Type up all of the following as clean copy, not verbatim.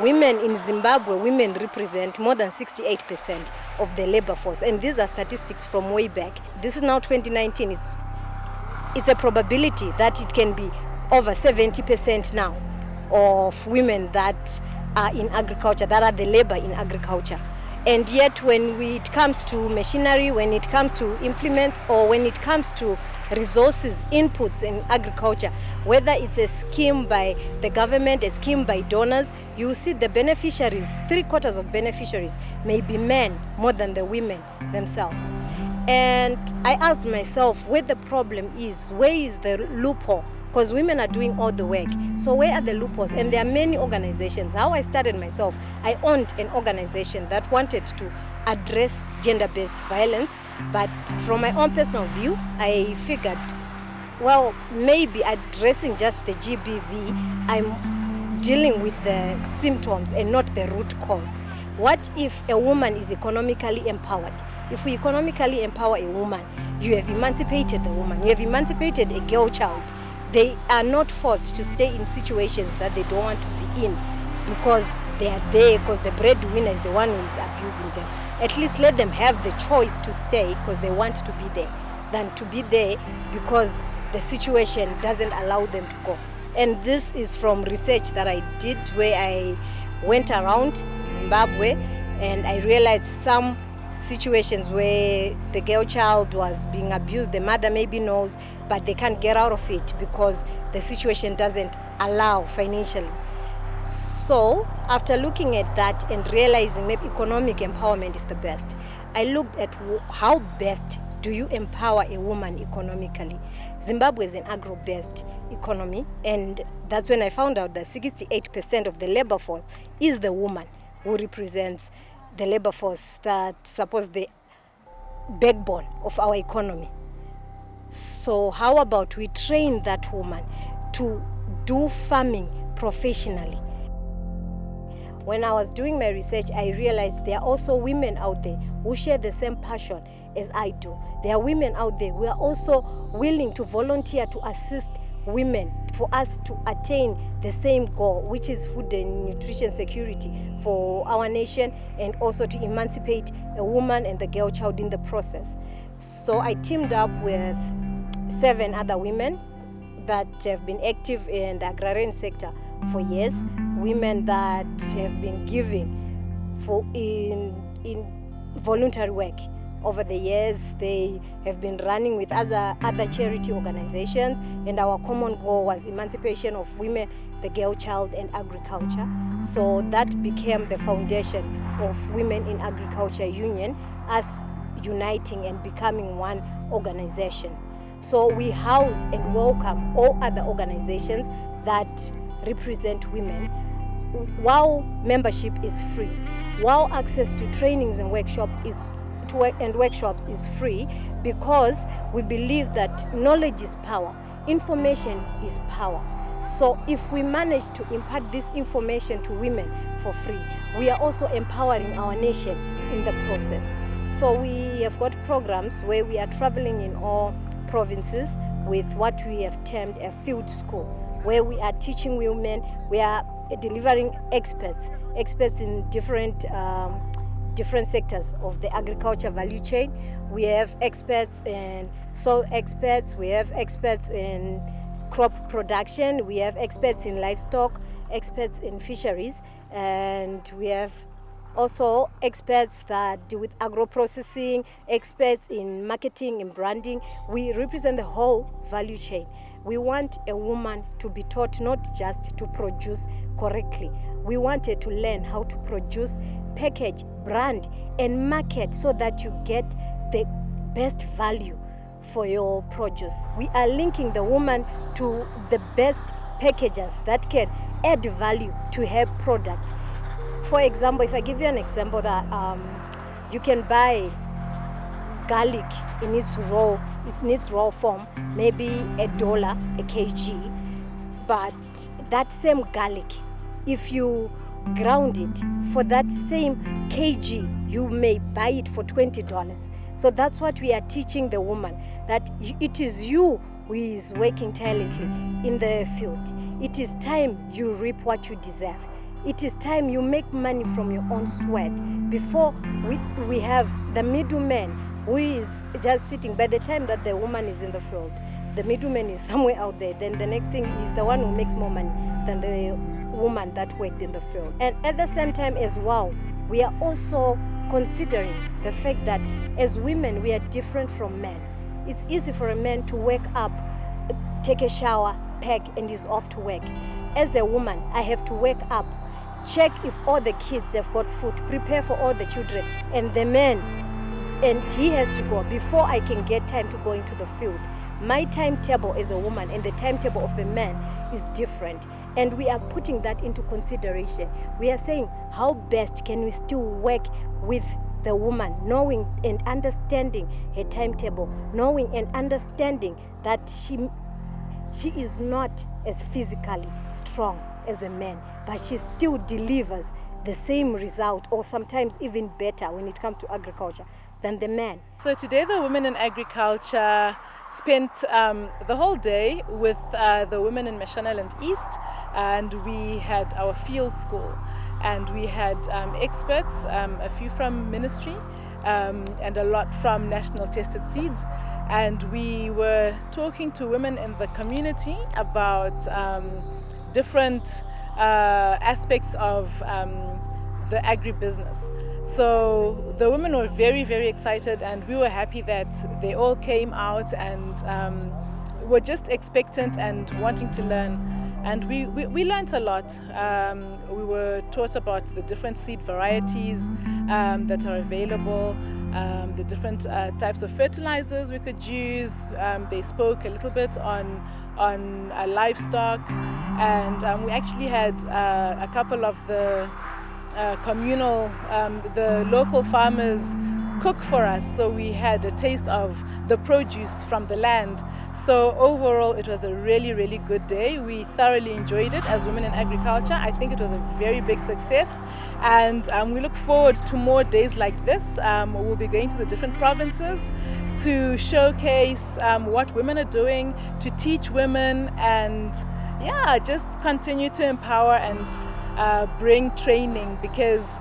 Women in Zimbabwe, women represent more than 68% of the labor force, and these are statistics from way back. This is now 2019. It's a probability that it can be over 70% now of women that are in agriculture, that are the labor in agriculture. And yet when it comes to machinery, when it comes to implements, or when it comes to resources, inputs in agriculture, whether it's a scheme by the government, a scheme by donors, you see the beneficiaries, 3/4 of beneficiaries may be men more than the women themselves. And I asked myself where the problem is, where is the loophole? Because women are doing all the work. So where are the loopholes? And there are many organizations. How I started myself, I owned an organization that wanted to address gender-based violence. But from my own personal view, I figured, well, maybe addressing just the GBV, I'm dealing with the symptoms and not the root cause. What if a woman is economically empowered? If we economically empower a woman, you have emancipated the woman, you have emancipated a girl child. They are not forced to stay in situations that they don't want to be in because they are there, because the breadwinner is the one who is abusing them. At least let them have the choice to stay because they want to be there than to be there because the situation doesn't allow them to go. And this is from research that I did where I went around Zimbabwe and I realized some situations where the girl child was being abused, the mother maybe knows, but they can't get out of it because the situation doesn't allow financially. So after looking at that and realizing maybe economic empowerment is the best, I looked at how best do you empower a woman economically. Zimbabwe is an agro-based economy, and that's when I found out that 68% of the labor force is the woman who represents the labor force that supports the backbone of our economy. So how about we train that woman to do farming professionally? When I was doing my research, I realized there are also women out there who share the same passion as I do. There are women out there who are also willing to volunteer to assist women for us to attain the same goal, which is food and nutrition security for our nation, and also to emancipate a woman and the girl child in the process. So I teamed up with 7 other women that have been active in the agrarian sector for years, women that have been giving in voluntary work. Over the years, they have been running with other charity organizations, and our common goal was emancipation of women, the girl child, and agriculture. So that became the foundation of Women in Agriculture Union, us uniting and becoming one organization. So we house and welcome all other organizations that represent women. WAU membership is free. WAU access to trainings and workshops is free because we believe that knowledge is power, information is power. So if we manage to impart this information to women for free, we are also empowering our nation in the process. So we have got programs where we are traveling in all provinces with what we have termed a field school, where we are teaching women, we are delivering experts in different sectors of the agriculture value chain. We have experts in soil experts, we have experts in crop production, we have experts in livestock, experts in fisheries, and we have also experts that deal with agro-processing, experts in marketing and branding. We represent the whole value chain. We want a woman to be taught not just to produce correctly. We want her to learn how to produce, package, brand, and market so that you get the best value for your produce. We are linking the woman to the best packages that can add value to her product. For example, if I give you an example that you can buy garlic in its raw form, maybe $1 a kg, but that same garlic, if you ground it for that same kg, you may buy it for $20. So that's what we are teaching the woman, that it is you who is working tirelessly in the field. It is time you reap what you deserve. It is time you make money from your own sweat before we have the middleman who is just sitting. By the time that the woman is in the field, the middleman is somewhere out there. Then the next thing is the one who makes more money than the woman that worked in the field. And at the same time as well, we are also considering the fact that as women, we are different from men. It's easy for a man to wake up, take a shower, pack, and is off to work. As a woman, I have to wake up, check if all the kids have got food, prepare for all the children, and the man, and he has to go before I can get time to go into the field. My timetable as a woman and the timetable of a man is different, and we are putting that into consideration. We are saying, how best can we still work with the woman, knowing and understanding her timetable, knowing and understanding that she is not as physically strong as the man, but she still delivers the same result, or sometimes even better when it comes to agriculture, than the man. So today the women in agriculture spent the whole day with the women in Mashonaland East, and we had our field school, and we had experts, a few from ministry and a lot from National Tested Seeds, and we were talking to women in the community about different aspects of the agribusiness. So the women were very, very excited, and we were happy that they all came out and were just expectant and wanting to learn. And we learned a lot. We were taught about the different seed varieties that are available, the different types of fertilizers we could use. They spoke a little bit on livestock, and we actually had a couple of the communal, the local farmers cook for us, so we had a taste of the produce from the land. So overall it was a really, really good day. We thoroughly enjoyed it as women in agriculture. I think it was a very big success, and we look forward to more days like this. We'll be going to the different provinces to showcase what women are doing, to teach women, and yeah, just continue to empower and bring training, because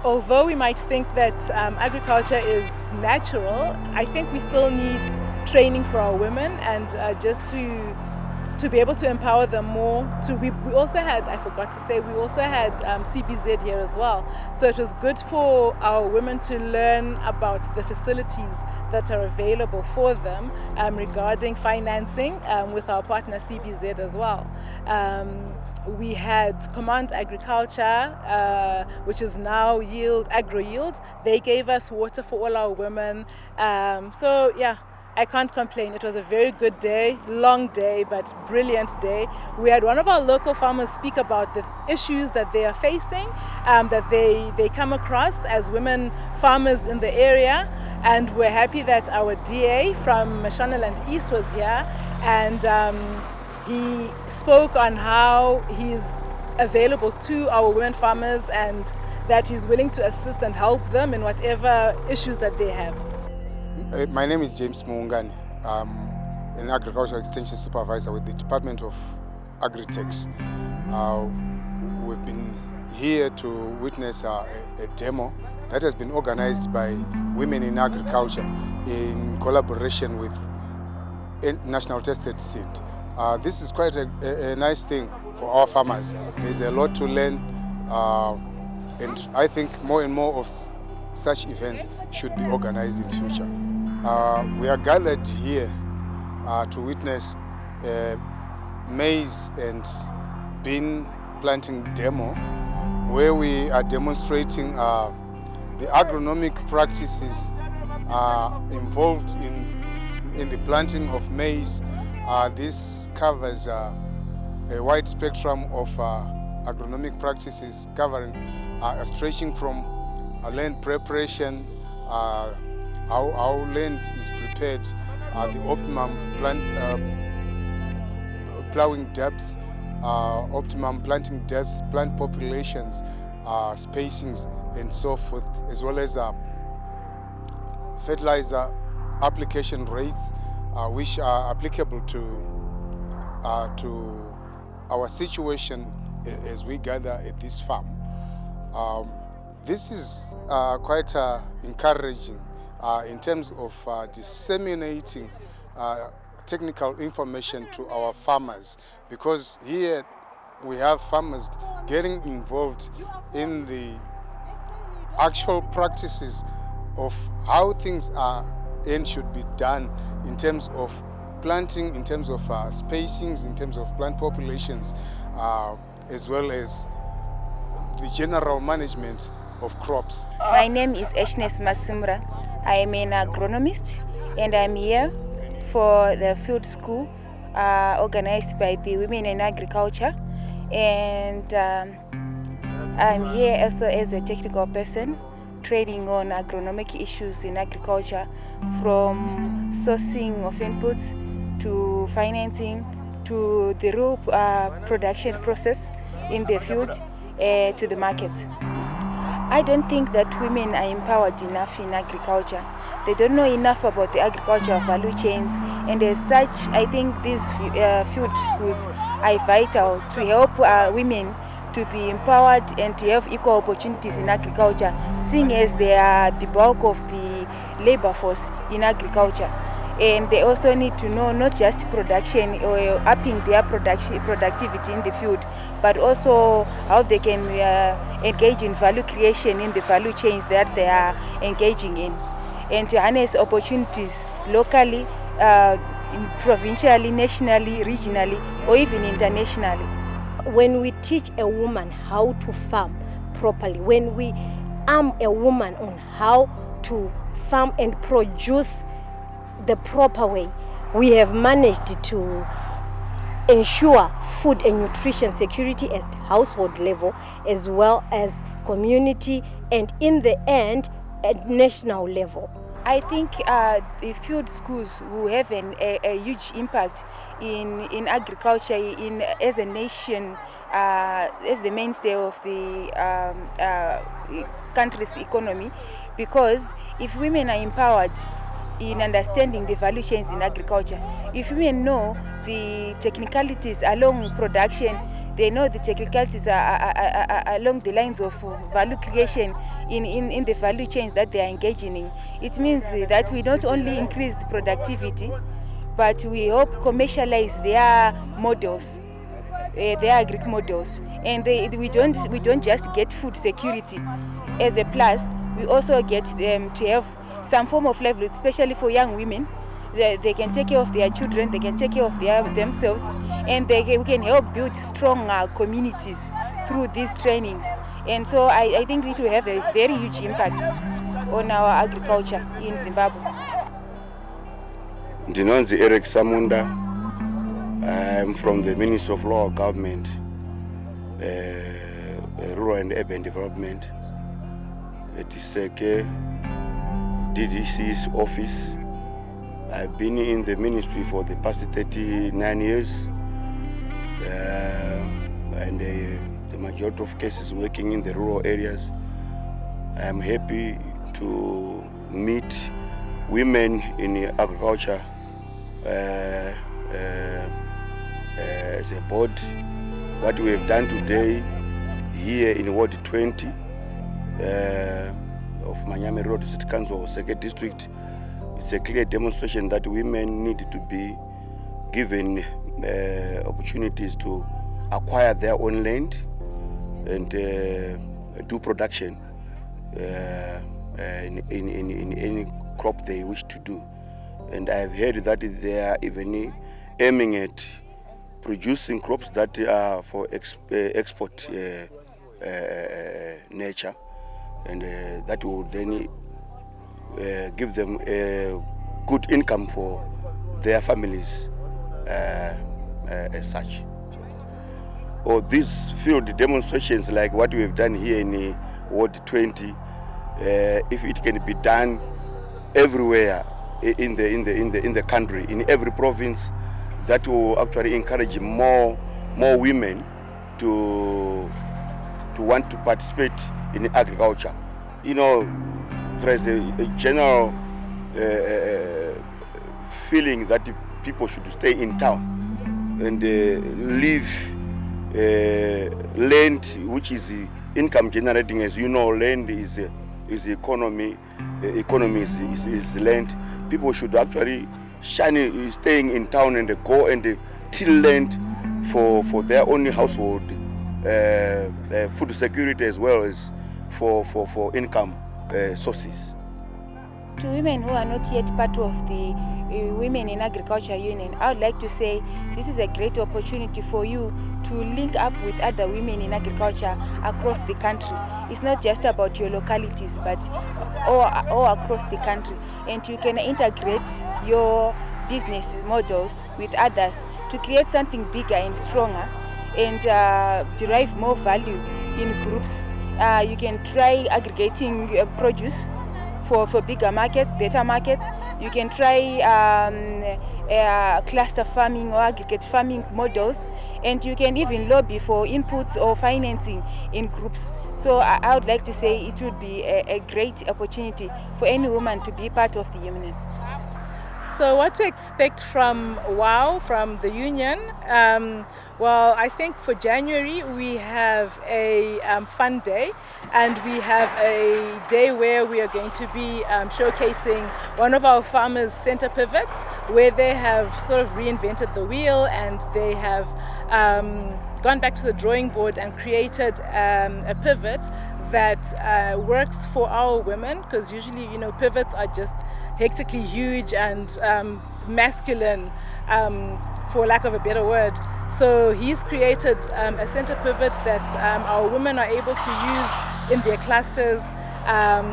although we might think that agriculture is natural, I think we still need training for our women, and just to be able to empower them more. We also had, I forgot to say, we also had CBZ here as well. So it was good for our women to learn about the facilities that are available for them regarding financing with our partner CBZ as well. We had Command Agriculture, which is now Agro Yield. They gave us water for all our women. So yeah, I can't complain. It was a very good day, long day, but brilliant day. We had one of our local farmers speak about the issues that they are facing, that they come across as women farmers in the area. And we're happy that our DA from Mashonaland East was here, and he spoke on how he's available to our women farmers and that he's willing to assist and help them in whatever issues that they have. My name is James Muungani. I'm an agricultural extension supervisor with the Department of Agri-Techs. We've been here to witness a demo that has been organized by Women in Agriculture in collaboration with National Tested Seed. This is quite a nice thing for our farmers. There's a lot to learn, and I think more and more of such events should be organized in future. We are gathered here to witness a maize and bean planting demo, where we are demonstrating the agronomic practices involved in the planting of maize. This covers a wide spectrum of agronomic practices covering stretching from land preparation, how land is prepared, the optimum plowing depths, optimum planting depths, plant populations, spacings, and so forth, as well as fertilizer application rates, which are applicable to our situation as we gather at this farm. This is quite encouraging in terms of disseminating technical information to our farmers, because here we have farmers getting involved in the actual practices of how things are and should be done in terms of planting, in terms of spacings, in terms of plant populations, as well as the general management of crops. My name is Ashnes Masimra. I am an agronomist and I'm here for the field school organized by the Women in Agriculture, and I'm here also as a technical person training on agronomic issues in agriculture, from sourcing of inputs to financing to the real production process in the field to the market. I don't think that women are empowered enough in agriculture. They don't know enough about the agricultural value chains, and as such, I think these field schools are vital to help women to be empowered and to have equal opportunities in agriculture, seeing as they are the bulk of the labor force in agriculture. And they also need to know not just production or upping their productivity in the field, but also how they can engage in value creation in the value chains that they are engaging in, and to harness opportunities locally, provincially, nationally, regionally, or even internationally. When we teach a woman how to farm properly, when we arm a woman on how to farm and produce the proper way, we have managed to ensure food and nutrition security at household level, as well as community, and in the end at national level. I think the field schools will have a huge impact in agriculture as a nation, as the mainstay of the country's economy, because if women are empowered in understanding the value chains in agriculture, if women know the technicalities along production, they know the technicalities along the lines of value creation in the value chains that they are engaging in. It means that we not only increase productivity, but we help commercialize their models, their agric models, and we don't just get food security as a plus. We also get them to have some form of livelihood, especially for young women. They can take care of their children, they can take care of themselves, and we can help build strong communities through these trainings. And so I think it will have a very huge impact on our agriculture in Zimbabwe. Ndinonzi Eric Samunda. I'm from the Ministry of Local Government, Rural and Urban Development, at Iseke DDC's office. I've been in the ministry for the past 39 years, and the majority of cases working in the rural areas. I'm happy to meet women in agriculture as a board. What we have done today here in Ward 20 of Manyame Road City Council, Second District, it's a clear demonstration that women need to be given opportunities to acquire their own land and do production in any crop they wish to do. And I've heard that they are even aiming at producing crops that are for export nature, and that will then give them a good income for their families as such. or these field demonstrations like what we have done here in Ward 20, if it can be done everywhere in the country, in every province, that will actually encourage more women to want to participate in agriculture. You know, there is a general feeling that people should stay in town and leave land, which is income generating. As you know, land is economy. Economy is land. People should actually staying in town and go and till land for their own household, food security, as well as for income sources. To women who are not yet part of the Women in Agriculture Union, I would like to say this is a great opportunity for you to link up with other women in agriculture across the country. It's not just about your localities, but all across the country. And you can integrate your business models with others to create something bigger and stronger and derive more value in groups. You can try aggregating produce for bigger markets, better markets. You can try cluster farming or aggregate farming models, and you can even lobby for inputs or financing in groups. So I would like to say it would be a great opportunity for any woman to be part of the union. So what to expect from WAU, from the union? Well, I think for January we have a fun day, and we have a day where we are going to be showcasing one of our farmers' center pivots, where they have sort of reinvented the wheel, and they have gone back to the drawing board and created a pivot that works for our women, because usually, you know, pivots are just hectically huge and masculine, for lack of a better word. So he's created a center pivot that our women are able to use in their clusters.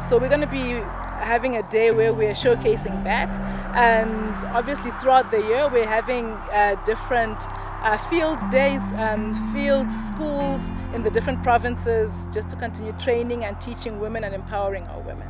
So we're going to be having a day where we're showcasing that, and obviously throughout the year we're having different field days, field schools in the different provinces, just to continue training and teaching women and empowering our women.